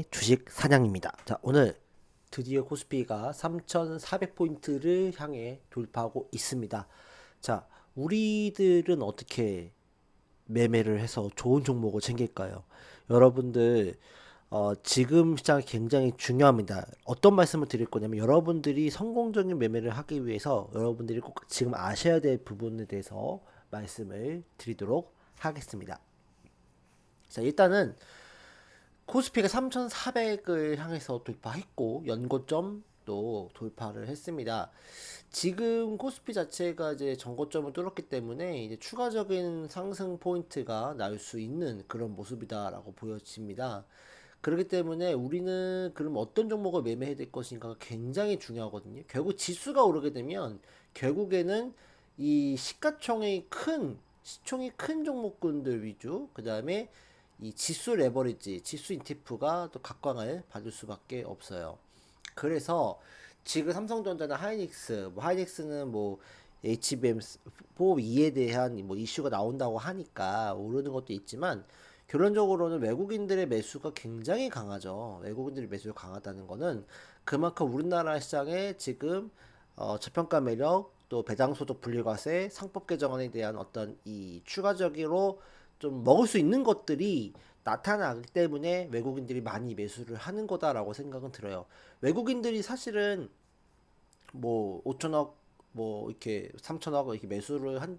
주식 사냥입니다. 자, 오늘 드디어 코스피가 3,400포인트를 향해 돌파하고 있습니다. 자, 우리들은 어떻게 매매를 해서 좋은 종목을 챙길까요? 여러분들, 지금 시장이 굉장히 중요합니다. 어떤 말씀을 드릴 거냐면, 여러분들이 성공적인 매매를 하기 위해서 여러분들이 꼭 지금 아셔야 될 부분에 대해서 말씀을 드리도록 하겠습니다. 자, 일단은 코스피가 3,400을 향해서 돌파했고 연고점도 돌파를 했습니다. 지금 코스피 자체가 이제 전고점을 뚫었기 때문에 이제 추가적인 상승 포인트가 나올 수 있는 그런 모습이다라고 보여집니다. 그렇기 때문에 우리는 그럼 어떤 종목을 매매해야 될 것인가가 굉장히 중요하거든요. 결국 지수가 오르게 되면 결국에는 이 시총이 큰 종목군들 위주, 그 다음에 이 지수 레버리지, 지수 인티프가 또 각광을 받을 수밖에 없어요. 그래서 지금 삼성전자나 하이닉스, 뭐 하이닉스는 뭐 HBM4E에 대한 뭐 이슈가 나온다고 하니까 오르는 것도 있지만 결론적으로는 외국인들의 매수가 굉장히 강하죠. 외국인들의 매수가 강하다는 거는 그만큼 우리나라 시장에 지금 저평가 매력 또 배당소득 분리과세 상법 개정안에 대한 어떤 이 추가적으로 좀 먹을 수 있는 것들이 나타나기 때문에 외국인들이 많이 매수를 하는 거다라고 생각은 들어요. 외국인들이 사실은 뭐 5천억 뭐 이렇게 3천억 이렇게 매수를 한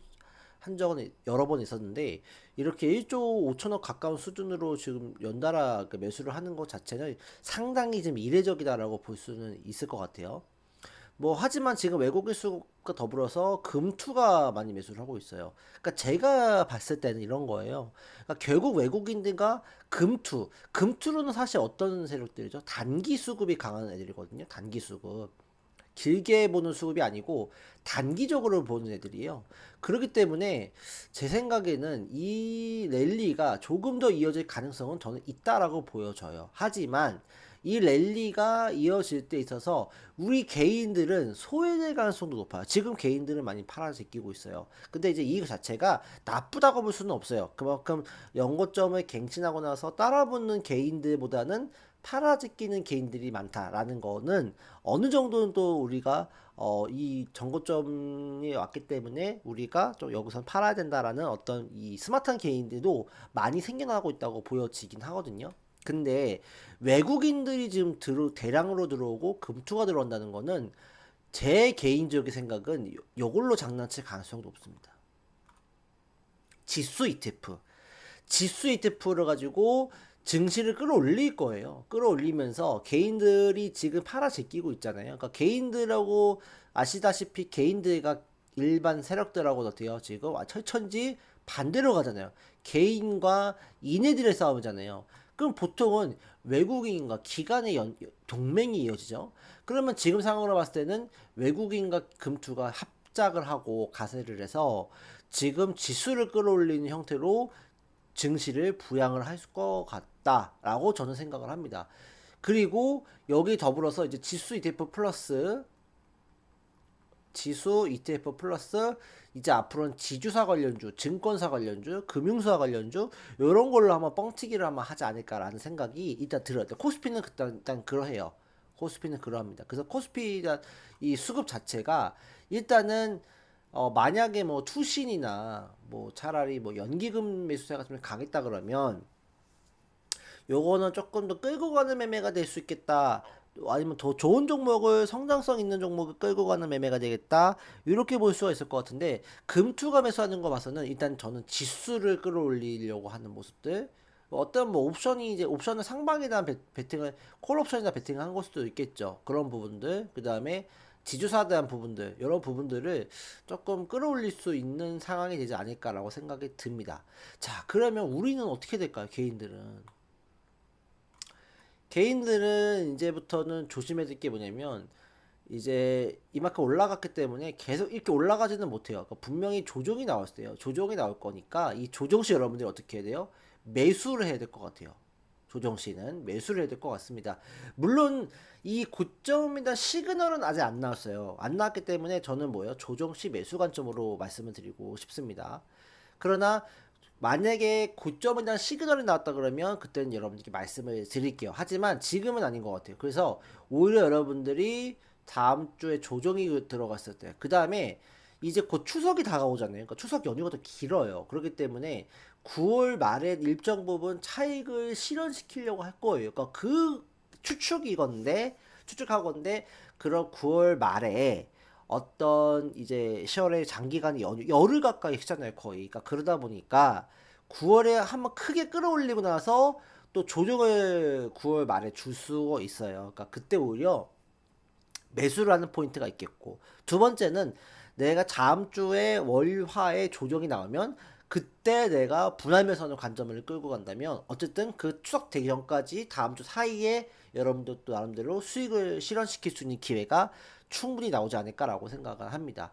적은 여러 번 있었는데 이렇게 1조 5천억 가까운 수준으로 지금 연달아 그 매수를 하는 것 자체는 상당히 좀 이례적이다라고 볼 수는 있을 것 같아요. 뭐 하지만 지금 외국인 수가 더불어서 금투가 많이 매수를 하고 있어요. 그러니까 제가 봤을 때는 이런 거예요. 그러니까 결국 외국인들과 금투로는 사실 어떤 세력들이죠? 단기 수급이 강한 애들이거든요. 단기 수급. 길게 보는 수급이 아니고 단기적으로 보는 애들이에요. 그렇기 때문에 제 생각에는 이 랠리가 조금 더 이어질 가능성은 저는 있다라고 보여져요. 하지만 이 랠리가 이어질 때 있어서 우리 개인들은 소외될 가능성도 높아요. 지금 개인들은 많이 팔아 제끼고 있어요. 근데 이제 이 자체가 나쁘다고 볼 수는 없어요. 그만큼 연고점을 갱신하고 나서 따라붙는 개인들보다는 팔아제끼는 개인들이 많다라는 거는 어느 정도는 또 우리가 이 정고점이 왔기 때문에 우리가 좀 여기서 팔아야 된다라는 어떤 이 스마트한 개인들도 많이 생겨나고 있다고 보여지긴 하거든요. 근데 외국인들이 지금 대량으로 들어오고 금투가 들어온다는 거는 제 개인적인 생각은 요걸로 장난칠 가능성도 없습니다. 지수 ETF. 지수 ETF를 가지고 증시를 끌어올릴 거예요. 끌어올리면서 개인들이 지금 팔아 제끼고 있잖아요. 그러니까 개인들하고 아시다시피 개인들과 일반 세력들하고 어때요? 지금 철천지 반대로 가잖아요. 개인과 인해들의 싸움이잖아요. 그럼 보통은 외국인과 기관의 동맹이 이어지죠. 그러면 지금 상황으로 봤을 때는 외국인과 금투가 합작을 하고 가세를 해서 지금 지수를 끌어올리는 형태로 증시를 부양을 할 것 같다라고 저는 생각을 합니다. 그리고 여기 더불어서 이제 지수 ETF 플러스 이제 앞으로는 지주사 관련주, 증권사 관련주, 금융사 관련주 이런 걸로 한번 뻥튀기를 한번 하지 않을까라는 생각이 일단 들어요. 코스피는 일단 그러해요. 코스피는 그러합니다. 그래서 코스피 이 수급 자체가 일단은 만약에 뭐 투신이나 뭐 차라리 뭐 연기금 매수세 같은 게 강했다 그러면 요거는 조금 더 끌고 가는 매매가 될 수 있겠다. 아니면 더 좋은 종목을 성장성 있는 종목을 끌고 가는 매매가 되겠다. 이렇게 볼 수가 있을 것 같은데 금투가 매수하는 거 봐서는 일단 저는 지수를 끌어올리려고 하는 모습들. 어떤 뭐 옵션이 이제 옵션을 상방에 대한 베팅을 콜 옵션이나 베팅을 한 걸 수도 있겠죠. 그런 부분들. 그 다음에 지주사에 대한 부분들, 여러 부분들을 조금 끌어올릴 수 있는 상황이 되지 않을까라고 생각이 듭니다. 자, 그러면 우리는 어떻게 될까요? 개인들은 이제부터는 조심해야 될 게 뭐냐면 이제 이만큼 올라갔기 때문에 계속 이렇게 올라가지는 못해요. 그러니까 분명히 조정이 나올 때요. 조정이 나올 거니까 이 조정 시 여러분들이 어떻게 해야 돼요? 매수를 해야 될 것 같아요. 조정 시는 매수를 해야 될 것 같습니다. 물론 이 고점이나 시그널은 아직 안 나왔어요. 안 나왔기 때문에 저는 뭐예요? 조정 시 매수 관점으로 말씀을 드리고 싶습니다. 그러나 만약에 고점에 대한 시그널이 나왔다 그러면 그때는 여러분들께 말씀을 드릴게요. 하지만 지금은 아닌 것 같아요. 그래서 오히려 여러분들이 다음 주에 조정이 들어갔을 때, 그 다음에 이제 곧 추석이 다가오잖아요. 그러니까 추석 연휴가 더 길어요. 그렇기 때문에 9월 말에 일정 부분 차익을 실현시키려고 할 거예요. 그러니까 그 추측하건데 그런 9월 말에 어떤 이제 10월에 장기간 연휴, 열흘 가까이 했잖아요, 거의. 그러니까 그러다 보니까 9월에 한번 크게 끌어올리고 나서 또 조정을 9월 말에 줄 수가 있어요. 그러니까 그때 오히려 매수를 하는 포인트가 있겠고, 두 번째는 내가 다음 주에 월화에 조정이 나오면 그때 내가 분할매수하는 관점을 끌고 간다면 어쨌든 그 추석 되기 전까지 다음 주 사이에 여러분들 또 나름대로 수익을 실현시킬 수 있는 기회가 충분히 나오지 않을까라고 생각을 합니다.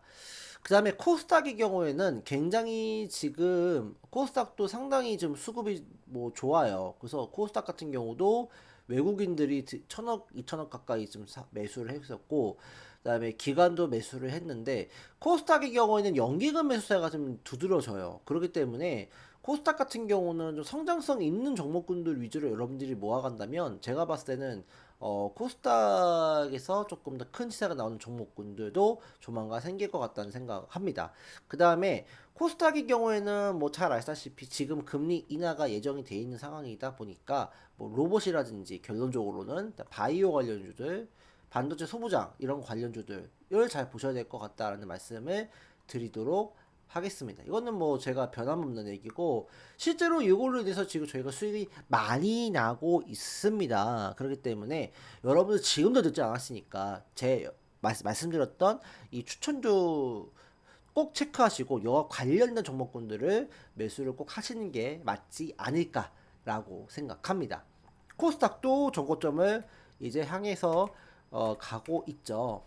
그 다음에 코스닥의 경우에는 굉장히 지금 코스닥도 상당히 좀 수급이 뭐 좋아요. 그래서 코스닥 같은 경우도 외국인들이 1,000억, 2,000억 가까이 좀 매수를 했었고, 그다음에 기관도 매수를 했는데 코스닥의 경우에는 연기금 매수세가 좀 두드러져요. 그렇기 때문에 코스닥 같은 경우는 좀 성장성 있는 종목군들 위주로 여러분들이 모아간다면 제가 봤을 때는 코스닥에서 조금 더 큰 시세가 나오는 종목군들도 조만간 생길 것 같다는 생각합니다. 그 다음에 코스닥의 경우에는 뭐 잘 아시다시피 지금 금리 인하가 예정이 돼 있는 상황이다 보니까 뭐 로봇이라든지 결론적으로는 바이오 관련주들, 반도체 소부장 이런 관련주들을 잘 보셔야 될 것 같다라는 말씀을 드리도록 하겠습니다. 이거는 뭐 제가 변함없는 얘기고 실제로 이걸로 인해서 지금 저희가 수익이 많이 나고 있습니다. 그렇기 때문에 여러분들 지금도 늦지 않았으니까 제 말씀드렸던 이 추천주 꼭 체크하시고 여와 관련된 종목군들을 매수를 꼭 하시는 게 맞지 않을까라고 생각합니다. 코스닥도 정고점을 이제 향해서 가고 있죠.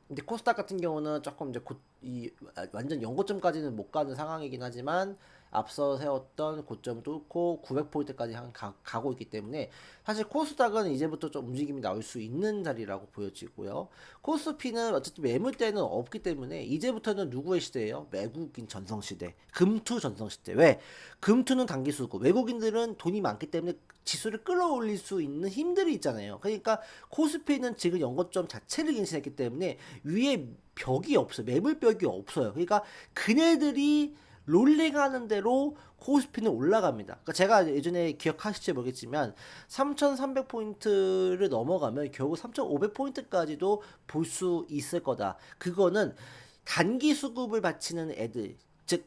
근데 코스닥 같은 경우는 조금 이제 완전 연고점까지는 못 가는 상황이긴 하지만 앞서 세웠던 고점 뚫고 900포인트까지 가고 있기 때문에 사실 코스닥은 이제부터 좀 움직임이 나올 수 있는 자리라고 보여지고요. 코스피는 어쨌든 매물대는 없기 때문에 이제부터는 누구의 시대예요? 외국인 전성시대, 금투 전성시대. 왜? 금투는 단기수고 외국인들은 돈이 많기 때문에 지수를 끌어올릴 수 있는 힘들이 있잖아요. 그러니까 코스피는 지금 연고점 자체를 갱신했기 때문에 위에 벽이 없어요. 매물벽이 없어요. 그러니까 그네들이 롤링하는 대로 코스피는 올라갑니다. 그러니까 제가 예전에 기억하실지 모르겠지만 3,300포인트를 넘어가면 결국 3,500포인트까지도 볼 수 있을 거다. 그거는 단기 수급을 바치는 애들, 즉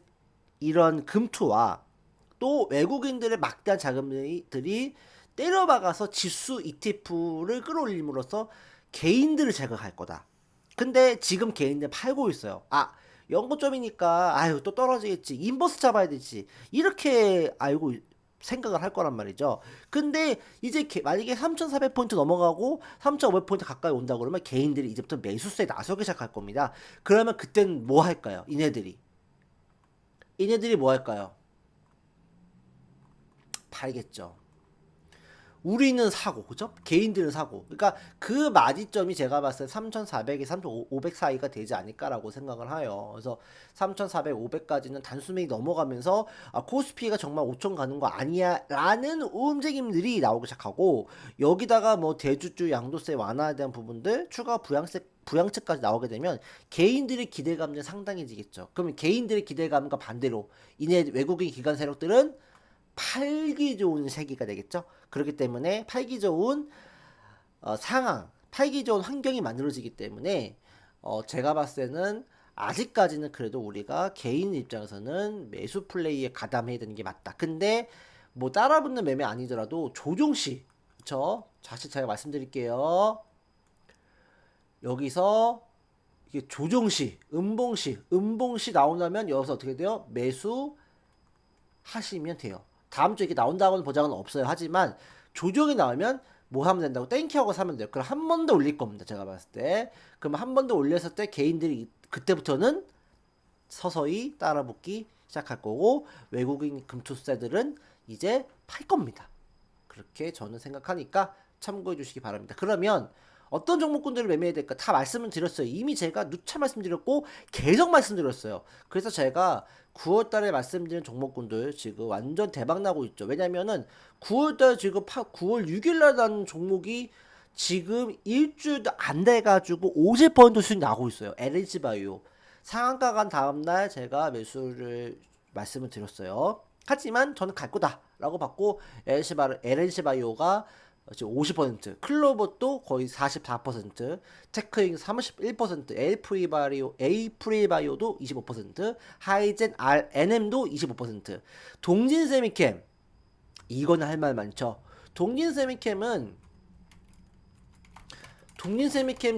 이런 금투와 또 외국인들의 막대한 자금들이 때려박아서 지수 ETF를 끌어올림으로써 개인들을 자극할 거다. 근데 지금 개인들 팔고 있어요. 아, 연고점이니까 아유 또 떨어지겠지. 인버스 잡아야 되지. 이렇게 알고 생각을 할 거란 말이죠. 근데 이제 만약에 3,400포인트 넘어가고 3,500포인트 가까이 온다 그러면 개인들이 이제부터 매수세에 나서기 시작할 겁니다. 그러면 그땐 뭐 할까요? 이네들이 뭐 할까요? 팔겠죠. 우리는 사고, 그죠? 개인들은 사고. 그러니까 그 마디점이 제가 봤을 때 3,400에 3,500 사이가 되지 않을까라고 생각을 해요. 그래서 3,400, 500까지는 단수명이 넘어가면서 아, 코스피가 정말 5천 가는 거 아니야? 라는 움직임들이 나오기 시작하고 여기다가 뭐 대주주 양도세 완화에 대한 부분들 추가 부양책까지 나오게 되면 개인들의 기대감은 상당해지겠죠. 그러면 개인들의 기대감과 반대로 이내 외국인 기관 세력들은 팔기 좋은 세기가 되겠죠. 그렇기 때문에 팔기 좋은 팔기 좋은 환경이 만들어지기 때문에 제가 봤을 때는 아직까지는 그래도 우리가 개인 입장에서는 매수 플레이에 가담해야 되는 게 맞다. 근데 뭐 따라붙는 매매 아니더라도 조종시, 그쵸? 다시 제가 말씀드릴게요. 여기서 이게 조종시, 음봉시 나오려면 여기서 어떻게 돼요? 매수 하시면 돼요. 다음 주에 이렇게 나온다고는 보장은 없어요. 하지만 조정이 나오면 뭐 하면 된다고 땡큐하고 사면 돼요. 그럼 한 번 더 올릴 겁니다. 제가 봤을 때. 그럼 한 번 더 올렸을 때 개인들이 그때부터는 서서히 따라붙기 시작할 거고 외국인 금투세들은 이제 팔 겁니다. 그렇게 저는 생각하니까 참고해 주시기 바랍니다. 그러면 어떤 종목군들을 매매해야 될까 다 말씀을 드렸어요. 이미 제가 누차 말씀드렸고 계속 말씀드렸어요. 그래서 제가 9월달에 말씀드린 종목군들 지금 완전 대박 나고 있죠. 왜냐면은 9월달 지금 9월 6일날 난 종목이 지금 일주일도 안 돼가지고 50% 수익 나고 있어요. LNC 바이오 상한가 간 다음날 제가 매수를 말씀을 드렸어요. 하지만 저는 갈 거다라고 받고 LNC 바이오가 지금 50%, 클로버도 거의 44%, 테크잉 31%, 에이프리바이오도 25%, 하이젠 NM도 25%, 동진세미캠 이거는 할 말 많죠. 동진세미캠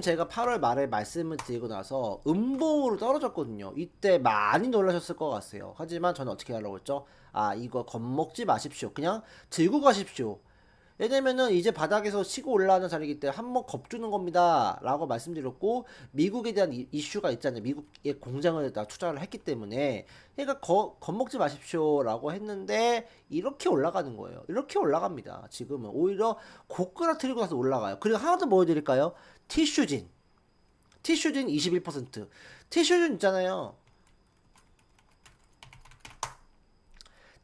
제가 8월 말에 말씀을 드리고 나서 음봉으로 떨어졌거든요. 이때 많이 놀라셨을 것 같아요. 하지만 저는 어떻게 하려고 했죠? 아, 이거 겁먹지 마십시오. 그냥 들고 가십시오. 왜냐면은 이제 바닥에서 치고 올라가는 자리이기 때문에 한번 겁주는 겁니다 라고 말씀드렸고, 미국에 대한 이슈가 있잖아요. 미국의 공장을 다 투자를 했기 때문에, 그러니까 겁먹지 마십시오 라고 했는데 이렇게 올라가는 거예요. 이렇게 올라갑니다. 지금은 오히려 고꾸라트리고 나서 올라가요. 그리고 하나 더 보여드릴까요? 티슈진 21%. 티슈진 있잖아요.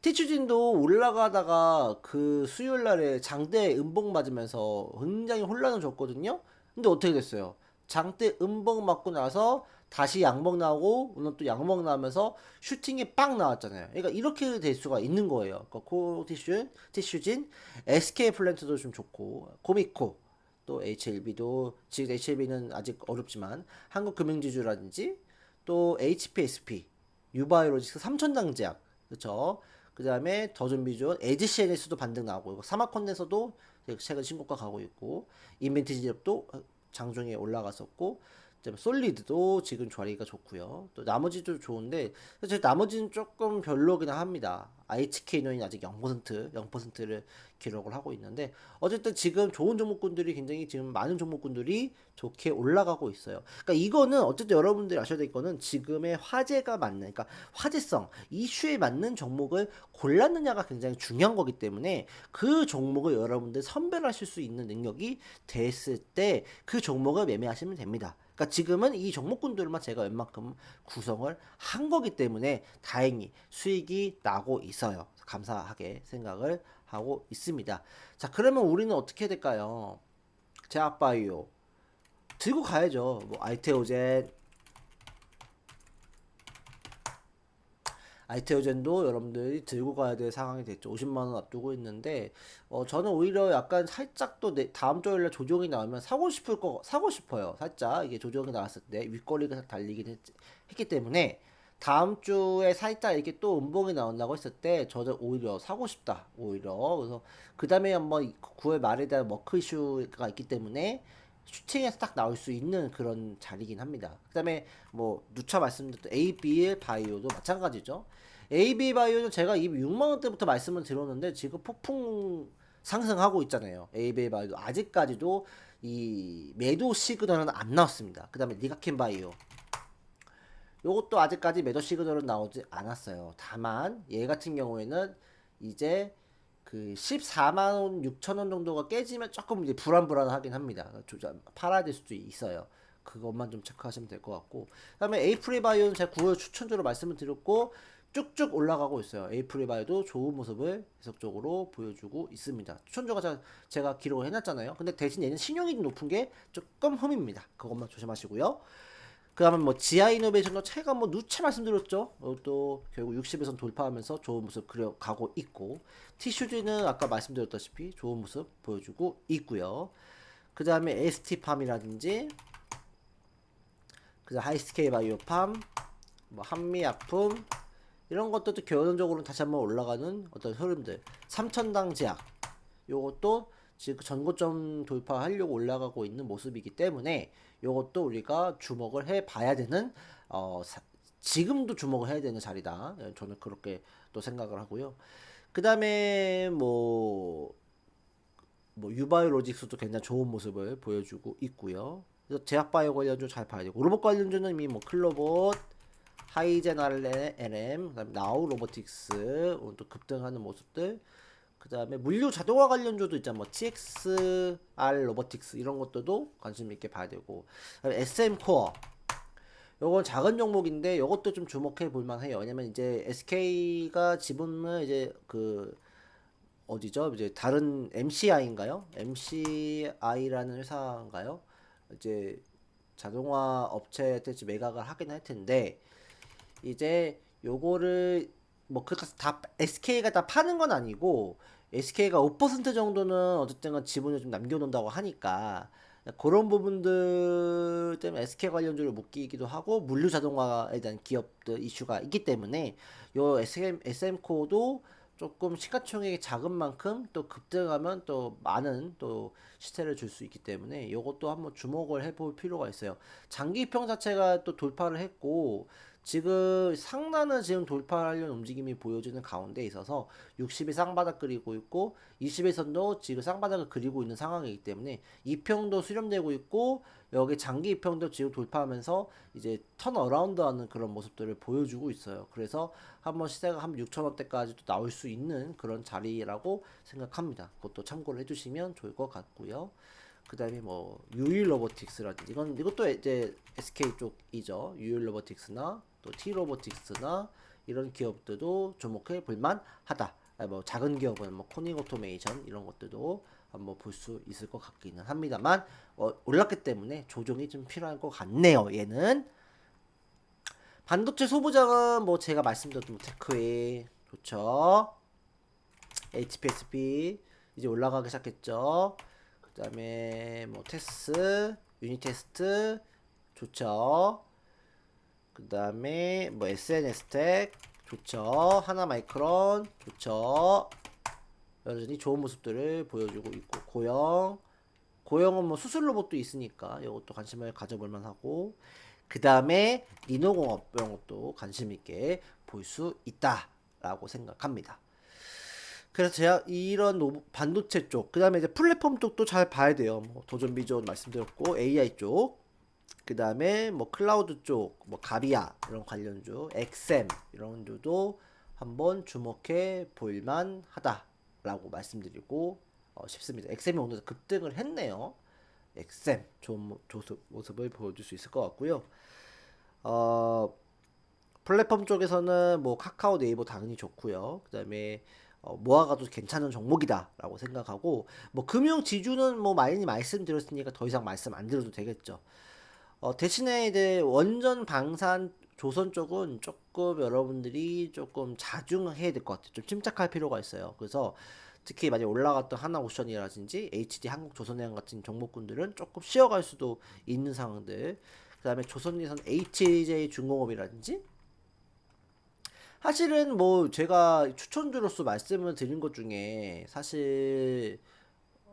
티슈진도 올라가다가 그 수요일날에 장대 음봉 맞으면서 굉장히 혼란을 줬거든요. 근데 어떻게 됐어요? 장대 음봉 맞고 나서 다시 양봉 나오고 오늘 또 양봉 나오면서 슈팅이 빵 나왔잖아요. 그러니까 이렇게 될 수가 있는 거예요. 그러니까 티슈진, SK 플랜트도 좀 좋고, 코미코, 또 HLB도, 지금 HLB는 아직 어렵지만 한국금융지주라든지 또 HPSP, 유바이오로직스, 삼천당제약, 그렇죠? 그 다음에 더 준비 좋은 에지 CNS도 반등 나오고, 사마콘에서도 최근 신고가 가고 있고, 인벤티지업도 장중에 올라갔었고, 그다음에 솔리드도 지금 자리가 좋고요. 또 나머지도 좋은데 사실 나머지는 조금 별로긴 합니다. ITK노인 아직 0%를 기록을 하고 있는데, 어쨌든 지금 좋은 종목군들이 굉장히 지금 많은 종목군들이 좋게 올라가고 있어요. 그러니까 이거는 어쨌든 여러분들이 아셔야 될 거는 지금의 화제가 맞는, 그러니까 화제성, 이슈에 맞는 종목을 골랐느냐가 굉장히 중요한 거기 때문에, 그 종목을 여러분들 선별하실 수 있는 능력이 됐을 때 그 종목을 매매하시면 됩니다. 그러니까 지금은 이 종목군들만 제가 웬만큼 구성을 한 거기 때문에 다행히 수익이 나고 있어요. 감사하게 생각을 하고 있습니다. 자, 그러면 우리는 어떻게 해야 될까요? 제약바이오 들고 가야죠. 뭐 아이테오젠도 여러분들이 들고 가야 될 상황이 됐죠. 50만원 앞두고 있는데, 저는 오히려 약간 살짝 또 다음 주일날 조정이 나오면 사고 싶어요. 살짝 이게 조정이 나왔을 때 윗거리가 달리긴 했기 때문에, 다음 주에 살짝 이렇게 또 음봉이 나온다고 했을 때 저는 오히려 사고 싶다. 오히려. 그래서 그 다음에 한번 9월 말에 대한 머크 이슈가 있기 때문에 슈팅에서 딱 나올 수 있는 그런 자리긴 합니다. 그 다음에 뭐 누차 말씀드렸던 AB 바이오도 마찬가지죠. AB 바이오는 제가 이미 6만원대부터 말씀을 드렸는데 지금 폭풍 상승하고 있잖아요. AB 바이오 아직까지도 이 매도 시그널은 안 나왔습니다. 그 다음에 니가킨 바이오, 요것도 아직까지 매도 시그널은 나오지 않았어요. 다만 얘 같은 경우에는 이제 그 14만 6천 원 정도가 깨지면 조금 이제 불안하긴 합니다. 팔아야 될 수도 있어요. 그것만 좀 체크하시면 될 것 같고, 그다음에 에이프리바이오는 제가 9월 추천주로 말씀을 드렸고 쭉쭉 올라가고 있어요. 에이프리바이오도 좋은 모습을 계속적으로 보여주고 있습니다. 추천주가 제가 기록을 해놨잖아요. 근데 대신 얘는 신용이 높은 게 조금 흠입니다. 그것만 조심하시고요. 그 다음에 뭐 지아이노베이션도 제가 뭐 누차 말씀드렸죠. 또 결국 60에선 돌파하면서 좋은 모습 그려가고 있고, 티슈즈는 아까 말씀드렸다시피 좋은 모습 보여주고 있고요. 그 다음에 ST팜이라든지 그 다음 하이스케이 바이오팜, 뭐 한미약품, 이런 것들도 결론적으로는 다시 한번 올라가는 어떤 흐름들. 삼천당 제약, 요것도 지금 전고점 돌파하려고 올라가고 있는 모습이기 때문에 요것도 우리가 주목을 해 봐야 되는, 지금도 주목을 해야 되는 자리다. 저는 그렇게 또 생각을 하고요. 그 다음에 뭐 유바이오로직스도 굉장히 좋은 모습을 보여주고 있고요. 그래서 제약바이오 관련주 잘 봐야 되고, 로봇 관련주는 이미 뭐 클로봇, 하이젠 LM, 그다음에 나우 로보틱스 오늘 또 급등하는 모습들. 그 다음에 물류 자동화 관련주도 있잖아. 뭐 TXR 로보틱스 이런 것들도 관심 있게 봐야 되고, 그다음에 SM 코어 요건 작은 종목인데 요것도 좀 주목해 볼 만해요. 왜냐면 이제 SK가 지분을 이제 그 어디죠? 이제 다른 MCI인가요? MCI라는 회사인가요? 이제 자동화 업체한테 매각을 하긴 할 텐데, 이제 요거를 뭐 그렇다 다 SK가 다 파는 건 아니고 SK가 5% 정도는 어쨌든 지분을 좀 남겨놓는다고 하니까 그런 부분들 때문에 SK 관련주를 묶이기도 하고 물류 자동화에 대한 기업들 이슈가 있기 때문에 요 SM코도 조금 시가총액이 작은 만큼 또 급등하면 또 많은 또 시세를 줄 수 있기 때문에 이것도 한번 주목을 해볼 필요가 있어요. 장기평 자체가 또 돌파를 했고 지금 상단은 지금 돌파하려는 움직임이 보여지는 가운데 있어서 60이 쌍바닥 그리고 있고 20에선도 지금 쌍바닥을 그리고 있는 상황이기 때문에 이평도 수렴되고 있고 여기 장기 이평도 지금 돌파하면서 이제 턴어라운드 하는 그런 모습들을 보여주고 있어요. 그래서 한번 시세가 한 6천원대까지도 나올 수 있는 그런 자리라고 생각합니다. 그것도 참고를 해주시면 좋을 것 같고요. 그 다음에 뭐 유일 로보틱스라든지 이것도 이제 SK 쪽이죠. 유일 로보틱스나 또 T 로보틱스나 이런 기업들도 주목해 볼만 하다. 뭐 작은 기업은 뭐 코닝 오토메이션 이런 것들도 한번 볼 수 있을 것 같기는 합니다만 올랐기 때문에 조정이 좀 필요할 것 같네요. 얘는 반도체 소부장은 뭐 제가 말씀드렸던 뭐 테크웨이 좋죠. HPSP 이제 올라가기 시작했죠. 그 다음에 뭐 테스 유니테스트 좋죠. 그 다음에 뭐 SNS텍 좋죠. 하나마이크론 좋죠. 여전히 좋은 모습들을 보여주고 있고 고영은 뭐 수술 로봇도 있으니까 이것도 관심을 가져볼 만하고, 그 다음에 니노공업 이런 것도 관심 있게 볼 수 있다라고 생각합니다. 그래서 제가 이런 반도체 쪽, 그 다음에 이제 플랫폼 쪽도 잘 봐야 돼요. 뭐 도전 비전 말씀드렸고 AI 쪽, 그 다음에 뭐 클라우드 쪽, 뭐 가비아 이런 관련주, 엑셈 이런 주도 한번 주목해 볼만 하다라고 말씀드리고 싶습니다. 엑셈이 오늘 급등을 했네요. 엑셈 좋은 모습을 보여줄 수 있을 것 같고요. 플랫폼 쪽에서는 뭐 카카오 네이버 당연히 좋고요. 그 다음에 모아가도 괜찮은 종목이다라고 생각하고, 뭐 금융 지주는 뭐 많이 말씀드렸으니까 더 이상 말씀 안 드려도 되겠죠. 대신에 이제 원전 방산 조선 쪽은 조금 여러분들이 조금 자중해야 될 것 같아요. 좀 침착할 필요가 있어요. 그래서 특히 많이 올라갔던 하나오션이라든지 HD 한국조선해양 같은 종목군들은 조금 쉬어갈 수도 있는 상황들. 그 다음에 조선위선 HJ 중공업이라든지 사실은 뭐 제가 추천주로서 말씀을 드린 것 중에 사실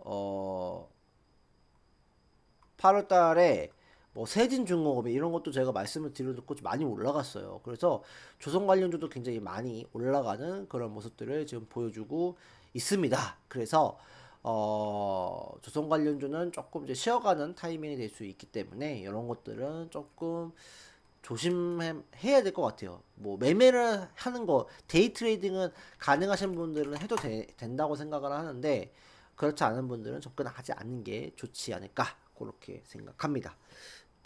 8월 달에 뭐 세진중공업이 이런 것도 제가 말씀을 드려놓고 좀 많이 올라갔어요. 그래서 조선 관련주도 굉장히 많이 올라가는 그런 모습들을 지금 보여주고 있습니다. 그래서 조선 관련주는 조금 이제 쉬어가는 타이밍이 될 수 있기 때문에 이런 것들은 조금 조심해야 될 것 같아요. 뭐 매매를 하는 거, 데이 트레이딩은 가능하신 분들은 해도 된다고 생각을 하는데 그렇지 않은 분들은 접근하지 않는 게 좋지 않을까 그렇게 생각합니다.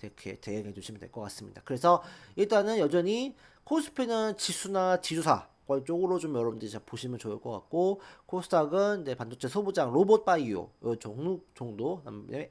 이렇게 대응해 주시면 될 것 같습니다. 그래서 일단은 여전히 코스피는 지수나 지주사 쪽으로 좀 여러분들이 보시면 좋을 것 같고, 코스닥은 이제 반도체 소부장 로봇 바이오 요 종목 정도,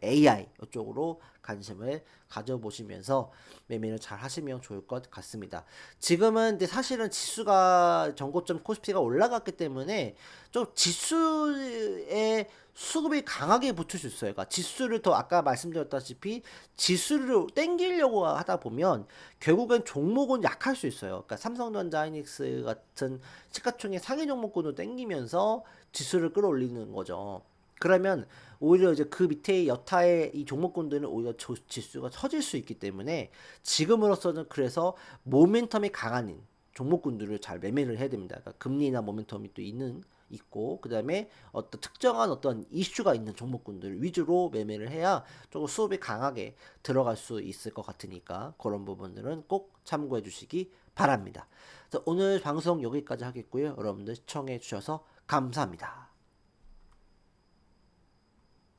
AI 이쪽으로 관심을 가져보시면서 매매를 잘 하시면 좋을 것 같습니다. 지금은 근데 사실은 지수가 전고점 코스피가 올라갔기 때문에 좀 지수의 수급이 강하게 붙을 수 있어요. 그러니까 지수를 더 아까 말씀드렸다시피 지수를 땡기려고 하다 보면 결국엔 종목은 약할 수 있어요. 그러니까 삼성전자, 하이닉스 같은 시가총액 상위 종목군을 땡기면서 지수를 끌어올리는 거죠. 그러면 오히려 이제 그 밑에 여타의 이 종목군들은 오히려 지수가 처질 수 있기 때문에 지금으로서는 그래서 모멘텀이 강한 종목군들을 잘 매매를 해야 됩니다. 그러니까 금리나 모멘텀이 또 있고, 그 다음에 어떤 특정한 어떤 이슈가 있는 종목군들 위주로 매매를 해야 조금 수업이 강하게 들어갈 수 있을 것 같으니까 그런 부분들은 꼭 참고해 주시기 바랍니다. 오늘 방송 여기까지 하겠고요. 여러분들 시청해 주셔서 감사합니다.